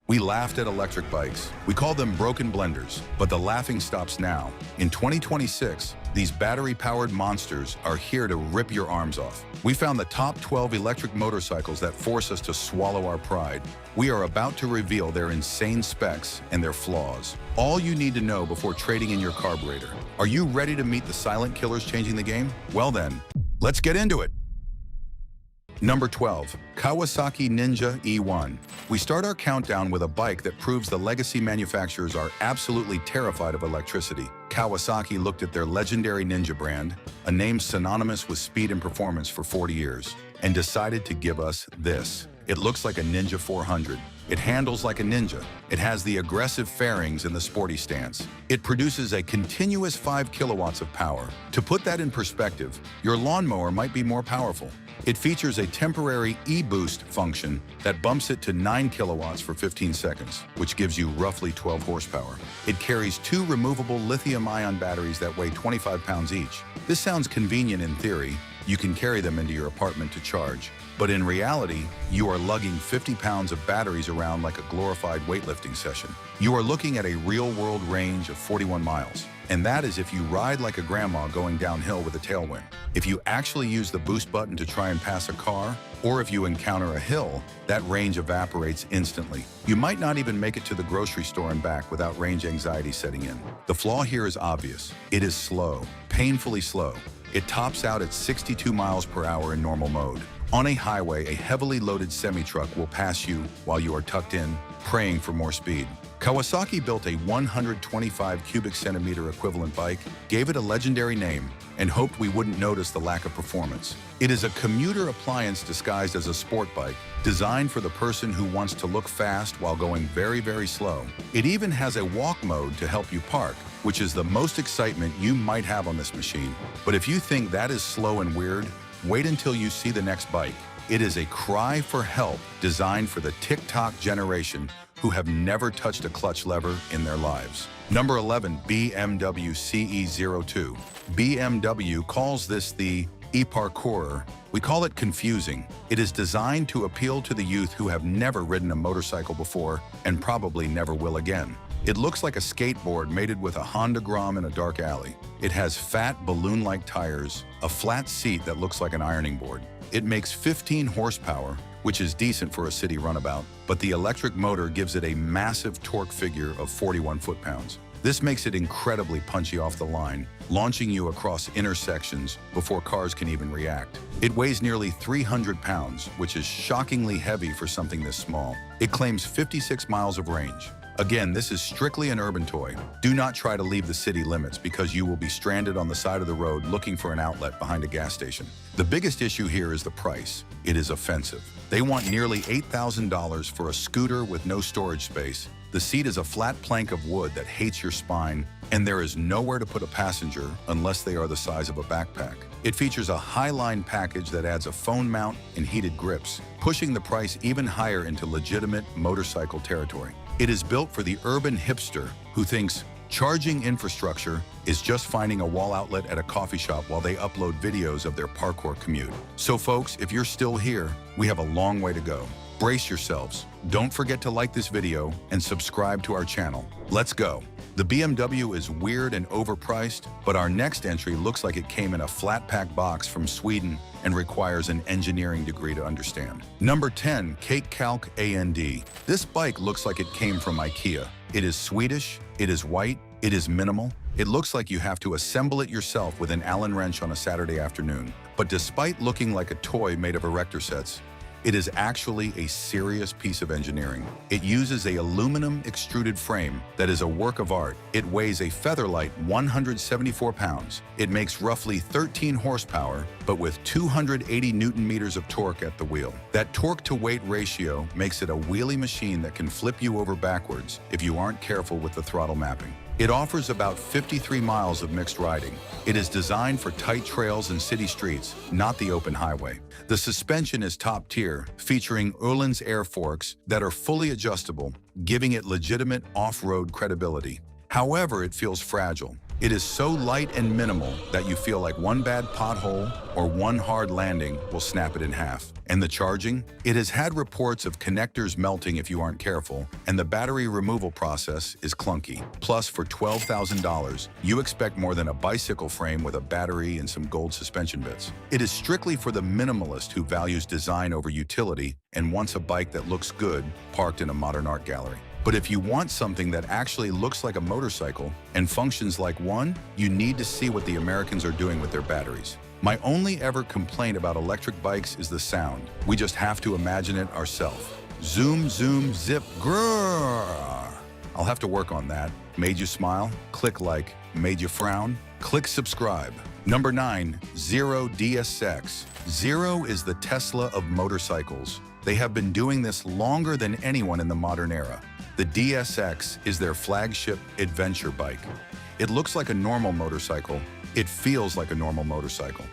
We laughed at electric bikes. We called them broken blenders, but the laughing stops now. In 2026, these battery-powered monsters are here to rip your arms off. We found the top 12 electric motorcycles that force us to swallow our pride. We are about to reveal their insane specs and their flaws. All you need to know before trading in your carburetor. Are you ready to meet the silent killers changing the game? Well then, let's get into it. Number 12, Kawasaki Ninja E1. We start our countdown with a bike that proves the legacy manufacturers are absolutely terrified of electricity. Kawasaki looked at their legendary Ninja brand, a name synonymous with speed and performance for 40 years, and decided to give us this. It looks like a Ninja 400. It handles like a Ninja. It has the aggressive fairings and the sporty stance. It produces a continuous 5 kilowatts of power. To put that in perspective, your lawnmower might be more powerful. It features a temporary e-boost function that bumps it to 9 kilowatts for 15 seconds, which gives you roughly 12 horsepower. It carries 2 removable lithium-ion batteries that weigh 25 pounds each. This sounds convenient in theory. You can carry them into your apartment to charge. But in reality, you are lugging 50 pounds of batteries around like a glorified weightlifting session. You are looking at a real-world range of 41 miles. And that is if you ride like a grandma going downhill with a tailwind. If you actually use the boost button to try and pass a car, or if you encounter a hill, that range evaporates instantly. You might not even make it to the grocery store and back without range anxiety setting in. The flaw here is obvious. It is slow, painfully slow. It tops out at 62 miles per hour in normal mode. On a highway, a heavily loaded semi-truck will pass you while you are tucked in, praying for more speed. Kawasaki built a 125 cubic centimeter equivalent bike, gave it a legendary name, and hoped we wouldn't notice the lack of performance. It is a commuter appliance disguised as a sport bike, designed for the person who wants to look fast while going very, very slow. It even has a walk mode to help you park, which is the most excitement you might have on this machine. But if you think that is slow and weird, wait until you see the next bike. It is a cry for help designed for the TikTok generation who have never touched a clutch lever in their lives. Number 11, BMW CE02. BMW calls this the e-parkourer. We call it confusing. It is designed to appeal to the youth who have never ridden a motorcycle before and probably never will again. It looks like a skateboard mated with a Honda Grom in a dark alley. It has fat balloon-like tires, a flat seat that looks like an ironing board. It makes 15 horsepower, which is decent for a city runabout, but the electric motor gives it a massive torque figure of 41 foot-pounds. This makes it incredibly punchy off the line, launching you across intersections before cars can even react. It weighs nearly 300 pounds, which is shockingly heavy for something this small. It claims 56 miles of range. Again, this is strictly an urban toy. Do not try to leave the city limits because you will be stranded on the side of the road looking for an outlet behind a gas station. The biggest issue here is the price. It is offensive. They want nearly $8,000 for a scooter with no storage space. The seat is a flat plank of wood that hates your spine, and there is nowhere to put a passenger unless they are the size of a backpack. It features a high-line package that adds a phone mount and heated grips, pushing the price even higher into legitimate motorcycle territory. It is built for the urban hipster who thinks charging infrastructure is just finding a wall outlet at a coffee shop while they upload videos of their parkour commute. So folks, if you're still here, we have a long way to go. Brace yourselves. Don't forget to like this video and subscribe to our channel. Let's go. The BMW is weird and overpriced, but our next entry looks like it came in a flat-pack box from Sweden and requires an engineering degree to understand. Number 10, Calcd. This bike looks like it came from IKEA. It is Swedish, it is white, it is minimal. It looks like you have to assemble it yourself with an Allen wrench on a Saturday afternoon. But despite looking like a toy made of erector sets, it is actually a serious piece of engineering. It uses an aluminum extruded frame that is a work of art. It weighs a featherlight 174 pounds. It makes roughly 13 horsepower, but with 280 Newton meters of torque at the wheel. That torque to weight ratio makes it a wheelie machine that can flip you over backwards if you aren't careful with the throttle mapping. It offers about 53 miles of mixed riding. It is designed for tight trails and city streets, not the open highway. The suspension is top tier, featuring Öhlins air forks that are fully adjustable, giving it legitimate off-road credibility. However, it feels fragile. It is so light and minimal that you feel like one bad pothole or one hard landing will snap it in half. And the charging? It has had reports of connectors melting if you aren't careful, and the battery removal process is clunky. Plus, for $12,000, you expect more than a bicycle frame with a battery and some gold suspension bits. It is strictly for the minimalist who values design over utility and wants a bike that looks good parked in a modern art gallery. But if you want something that actually looks like a motorcycle and functions like one, you need to see what the Americans are doing with their batteries. My only ever complaint about electric bikes is the sound. We just have to imagine it ourselves. Zoom, zoom, zip, grrr. I'll have to work on that. Made you smile? Click like. Made you frown? Click subscribe. Number 9, Zero DSX. Zero is the Tesla of motorcycles. They have been doing this longer than anyone in the modern era. The DSX is their flagship adventure bike. It looks like a normal motorcycle. It feels like a normal motorcycle.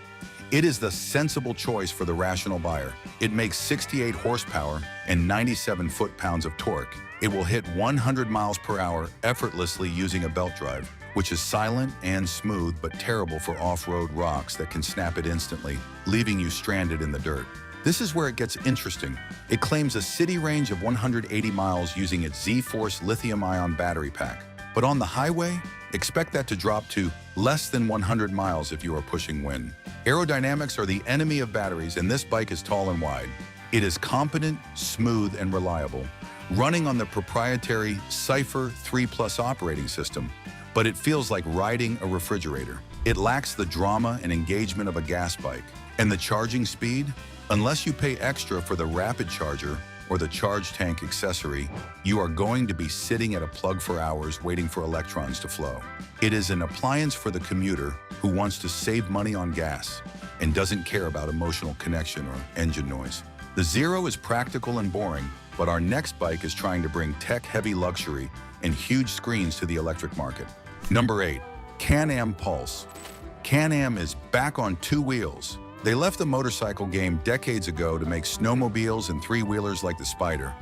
It is the sensible choice for the rational buyer. It makes 68 horsepower and 97 foot-pounds of torque. It will hit 100 miles per hour effortlessly using a belt drive, which is silent and smooth but terrible for off-road rocks that can snap it instantly, leaving you stranded in the dirt. This is where it gets interesting. It claims a city range of 180 miles using its Z-Force lithium-ion battery pack. But on the highway, expect that to drop to less than 100 miles if you are pushing wind. Aerodynamics are the enemy of batteries, and this bike is tall and wide. It is competent, smooth, and reliable, running on the proprietary Cypher 3 Plus operating system, but it feels like riding a refrigerator. It lacks the drama and engagement of a gas bike. And the charging speed? Unless you pay extra for the rapid charger or the charge tank accessory, you are going to be sitting at a plug for hours waiting for electrons to flow. It is an appliance for the commuter who wants to save money on gas and doesn't care about emotional connection or engine noise. The Zero is practical and boring, but our next bike is trying to bring tech-heavy luxury and huge screens to the electric market. Number 8, Can-Am Pulse. Can-Am is back on 2 wheels. They left the motorcycle game decades ago to make snowmobiles and 3-wheelers like the Spider,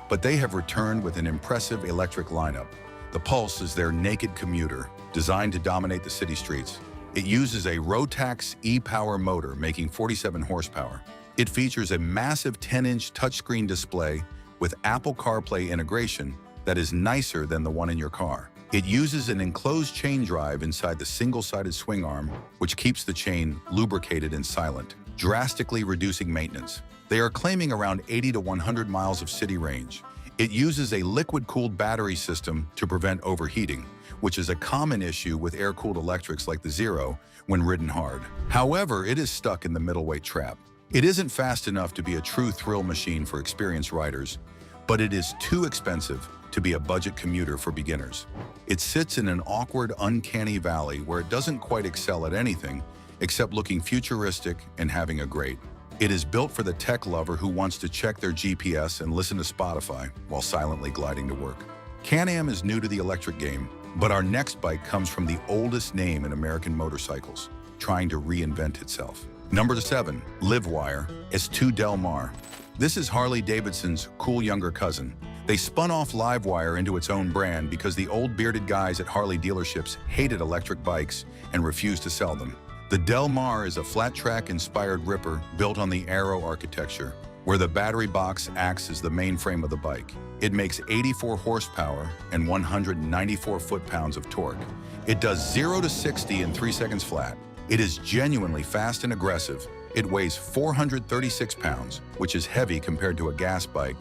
but they have returned with an impressive electric lineup. The Pulse is their naked commuter, designed to dominate the city streets. It uses a Rotax e-Power motor, making 47 horsepower. It features a massive 10-inch touchscreen display with Apple CarPlay integration that is nicer than the one in your car. It uses an enclosed chain drive inside the single-sided swing arm, which keeps the chain lubricated and silent, drastically reducing maintenance. They are claiming around 80 to 100 miles of city range. It uses a liquid-cooled battery system to prevent overheating, which is a common issue with air-cooled electrics like the Zero when ridden hard. However, it is stuck in the middleweight trap. It isn't fast enough to be a true thrill machine for experienced riders, but it is too expensive to be a budget commuter for beginners. It sits in an awkward, uncanny valley where it doesn't quite excel at anything except looking futuristic and having a great. It is built for the tech lover who wants to check their GPS and listen to Spotify while silently gliding to work. Can-Am is new to the electric game, but our next bike comes from the oldest name in American motorcycles, trying to reinvent itself. Number 7, Livewire Delmare. This is Harley-Davidson's cool younger cousin. They spun off Livewire into its own brand because the old bearded guys at Harley dealerships hated electric bikes and refused to sell them. The Delmare is a flat-track-inspired ripper built on the Aero architecture, where the battery box acts as the main frame of the bike. It makes 84 horsepower and 194 foot-pounds of torque. It does 0 to 60 in 3 seconds flat. It is genuinely fast and aggressive. It weighs 436 pounds, which is heavy compared to a gas bike,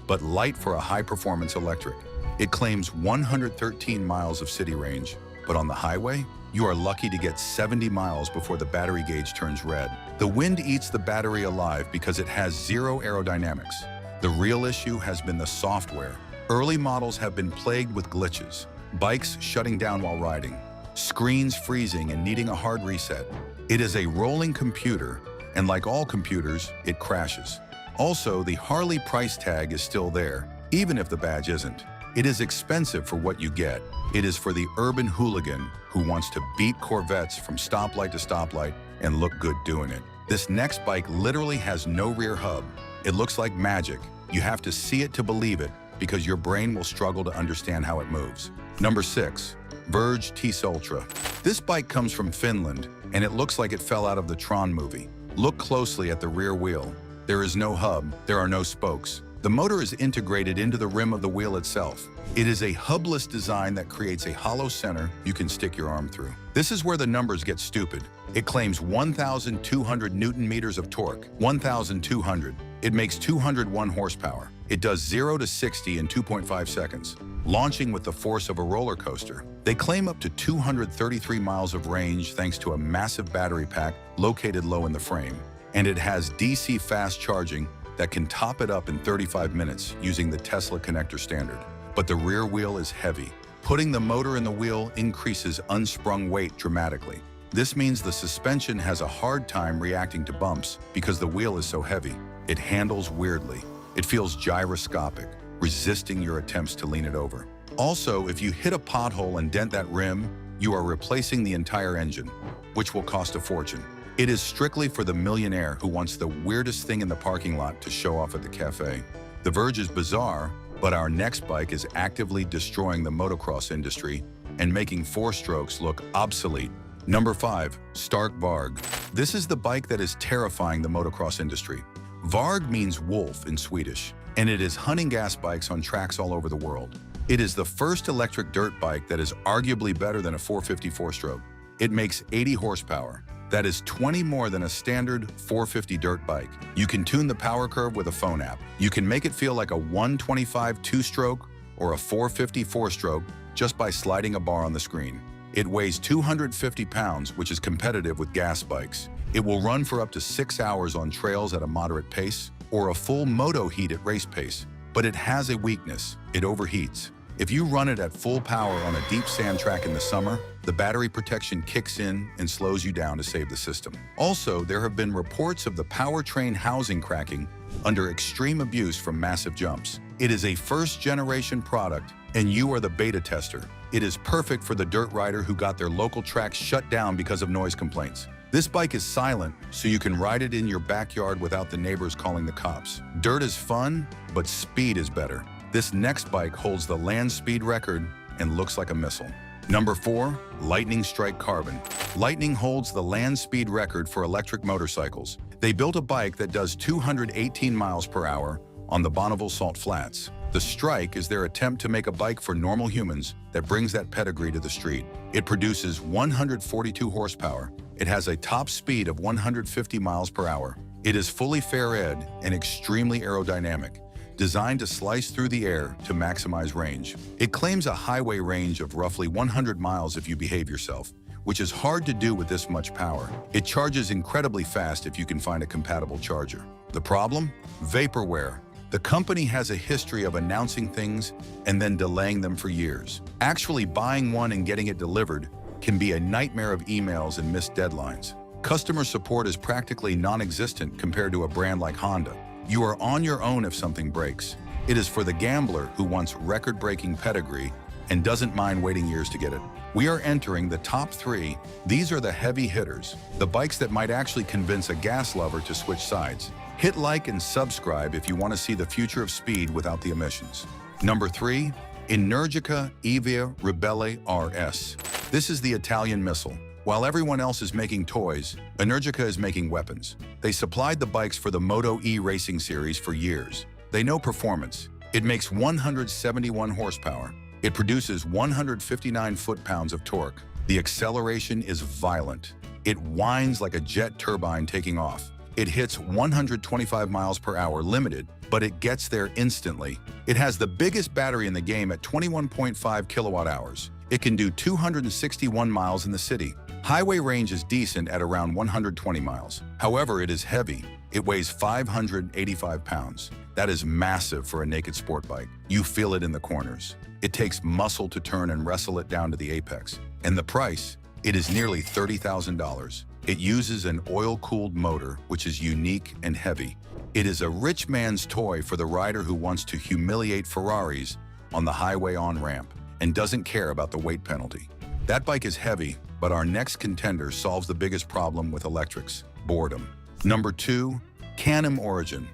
but light for a high-performance electric. It claims 113 miles of city range, but on the highway, you are lucky to get 70 miles before the battery gauge turns red. The wind eats the battery alive because it has zero aerodynamics. The real issue has been the software. Early models have been plagued with glitches, bikes shutting down while riding, screens freezing and needing a hard reset. It is a rolling computer, and like all computers, it crashes. Also, the Harley price tag is still there, even if the badge isn't. It is expensive for what you get. It is for the urban hooligan who wants to beat Corvettes from stoplight to stoplight and look good doing it. This next bike literally has no rear hub. It looks like magic. You have to see it to believe it because your brain will struggle to understand how it moves. Number 6, Verge T Ultra. This bike comes from Finland, and it looks like it fell out of the Tron movie. Look closely at the rear wheel. There is no hub, there are no spokes. The motor is integrated into the rim of the wheel itself. It is a hubless design that creates a hollow center you can stick your arm through. This is where the numbers get stupid. It claims 1,200 Newton meters of torque. 1,200. It makes 201 horsepower. It does 0 to 60 in 2.5 seconds, launching with the force of a roller coaster. They claim up to 233 miles of range thanks to a massive battery pack located low in the frame. And it has DC fast charging that can top it up in 35 minutes using the Tesla connector standard. But the rear wheel is heavy. Putting the motor in the wheel increases unsprung weight dramatically. This means the suspension has a hard time reacting to bumps because the wheel is so heavy. It handles weirdly. It feels gyroscopic, resisting your attempts to lean it over. Also, if you hit a pothole and dent that rim, you are replacing the entire engine, which will cost a fortune. It is strictly for the millionaire who wants the weirdest thing in the parking lot to show off at the cafe. The Verge is bizarre, but our next bike is actively destroying the motocross industry and making four-strokes look obsolete. Number 5. Stark Varg. This is the bike that is terrifying the motocross industry. Varg means wolf in Swedish, and it is hunting gas bikes on tracks all over the world. It is the first electric dirt bike that is arguably better than a 450 four-stroke. It makes 80 horsepower. That is 20 more than a standard 450 dirt bike. You can tune the power curve with a phone app. You can make it feel like a 125 two-stroke or a 450 four-stroke just by sliding a bar on the screen. It weighs 250 pounds, which is competitive with gas bikes. It will run for up to 6 hours on trails at a moderate pace or a full moto heat at race pace. But it has a weakness. It overheats. If you run it at full power on a deep sand track in the summer, the battery protection kicks in and slows you down to save the system. Also, there have been reports of the powertrain housing cracking under extreme abuse from massive jumps. It is a first-generation product, and you are the beta tester. It is perfect for the dirt rider who got their local tracks shut down because of noise complaints. This bike is silent, so you can ride it in your backyard without the neighbors calling the cops. Dirt is fun, but speed is better. This next bike holds the land speed record and looks like a missile. Number 4. Lightning Strike Carbon. Lightning holds the land speed record for electric motorcycles. They built a bike that does 218 miles per hour on the Bonneville Salt Flats. The Strike is their attempt to make a bike for normal humans that brings that pedigree to the street. It produces 142 horsepower. It has a top speed of 150 miles per hour. It is fully fair-ed and extremely aerodynamic, designed to slice through the air to maximize range. It claims a highway range of roughly 100 miles if you behave yourself, which is hard to do with this much power. It charges incredibly fast if you can find a compatible charger. The problem? Vaporware. The company has a history of announcing things and then delaying them for years. Actually buying one and getting it delivered can be a nightmare of emails and missed deadlines. Customer support is practically non-existent compared to a brand like Honda. You are on your own if something breaks. It is for the gambler who wants record-breaking pedigree and doesn't mind waiting years to get it. We are entering the top 3. These are the heavy hitters, the bikes that might actually convince a gas lover to switch sides. Hit like and subscribe if you want to see the future of speed without the emissions. Number 3. Energica Eva Ribelle RS. This is the Italian missile. While everyone else is making toys, Energica is making weapons. They supplied the bikes for the Moto E racing series for years. They know performance. It makes 171 horsepower. It produces 159 foot-pounds of torque. The acceleration is violent. It whines like a jet turbine taking off. It hits 125 miles per hour limited, but it gets there instantly. It has the biggest battery in the game at 21.5 kilowatt hours. It can do 261 miles in the city. Highway range is decent at around 120 miles. However, it is heavy. It weighs 585 pounds. That is massive for a naked sport bike. You feel it in the corners. It takes muscle to turn and wrestle it down to the apex. And the price? It is nearly $30,000. It uses an oil-cooled motor, which is unique and heavy. It is a rich man's toy for the rider who wants to humiliate Ferraris on the highway on-ramp and doesn't care about the weight penalty. That bike is heavy, but our next contender solves the biggest problem with electrics: boredom. Number 2, Can-Am Origin.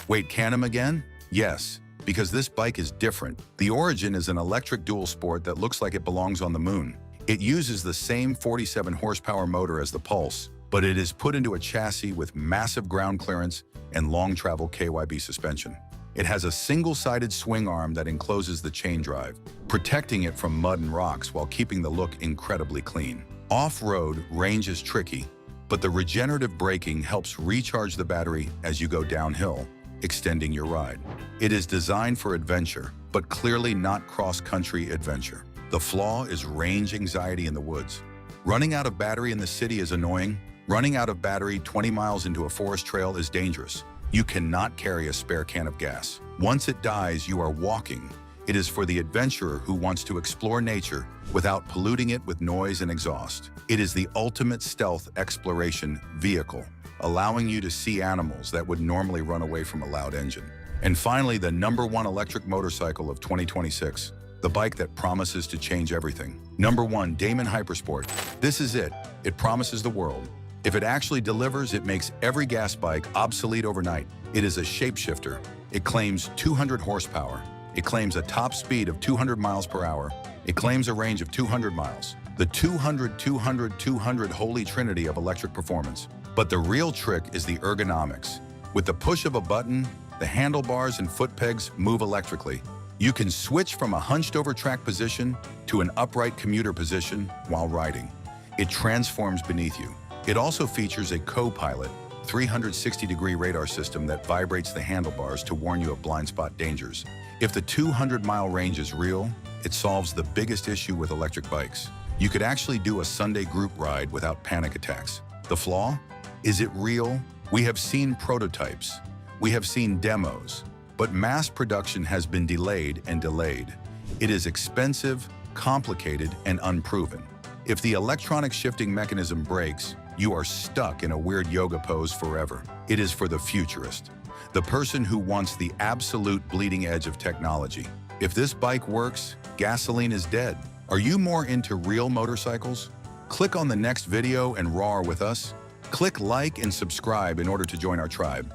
Wait, Can-Am again? Yes, because this bike is different. The Origin is an electric dual sport that looks like it belongs on the moon. It uses the same 47 horsepower motor as the Pulse, but it is put into a chassis with massive ground clearance and long travel KYB suspension. It has a single-sided swing arm that encloses the chain drive, protecting it from mud and rocks while keeping the look incredibly clean. Off-road, range is tricky, but the regenerative braking helps recharge the battery as you go downhill, extending your ride. It is designed for adventure, but clearly not cross-country adventure. The flaw is range anxiety in the woods. Running out of battery in the city is annoying. Running out of battery 20 miles into a forest trail is dangerous. You cannot carry a spare can of gas. Once it dies, you are walking. It is for the adventurer who wants to explore nature without polluting it with noise and exhaust. It is the ultimate stealth exploration vehicle, allowing you to see animals that would normally run away from a loud engine. And finally, the #1 electric motorcycle of 2026, the bike that promises to change everything. #1, Damon Hypersport. This is it. It promises the world. If it actually delivers, it makes every gas bike obsolete overnight. It is a shapeshifter. It claims 200 horsepower. It claims a top speed of 200 miles per hour. It claims a range of 200 miles. The 200 holy trinity of electric performance. But the real trick is the ergonomics. With the push of a button, the handlebars and foot pegs move electrically. You can switch from a hunched over track position to an upright commuter position while riding. It transforms beneath you. It also features a co-pilot, 360-degree radar system that vibrates the handlebars to warn you of blind spot dangers. If the 200-mile range is real, it solves the biggest issue with electric bikes. You could actually do a Sunday group ride without panic attacks. The flaw? Is it real? We have seen prototypes. We have seen demos. But mass production has been delayed and delayed. It is expensive, complicated, and unproven. If the electronic shifting mechanism breaks, you are stuck in a weird yoga pose forever. It is for the futurist, the person who wants the absolute bleeding edge of technology. If this bike works, gasoline is dead. Are you more into real motorcycles? Click on the next video and roar with us. Click like and subscribe in order to join our tribe.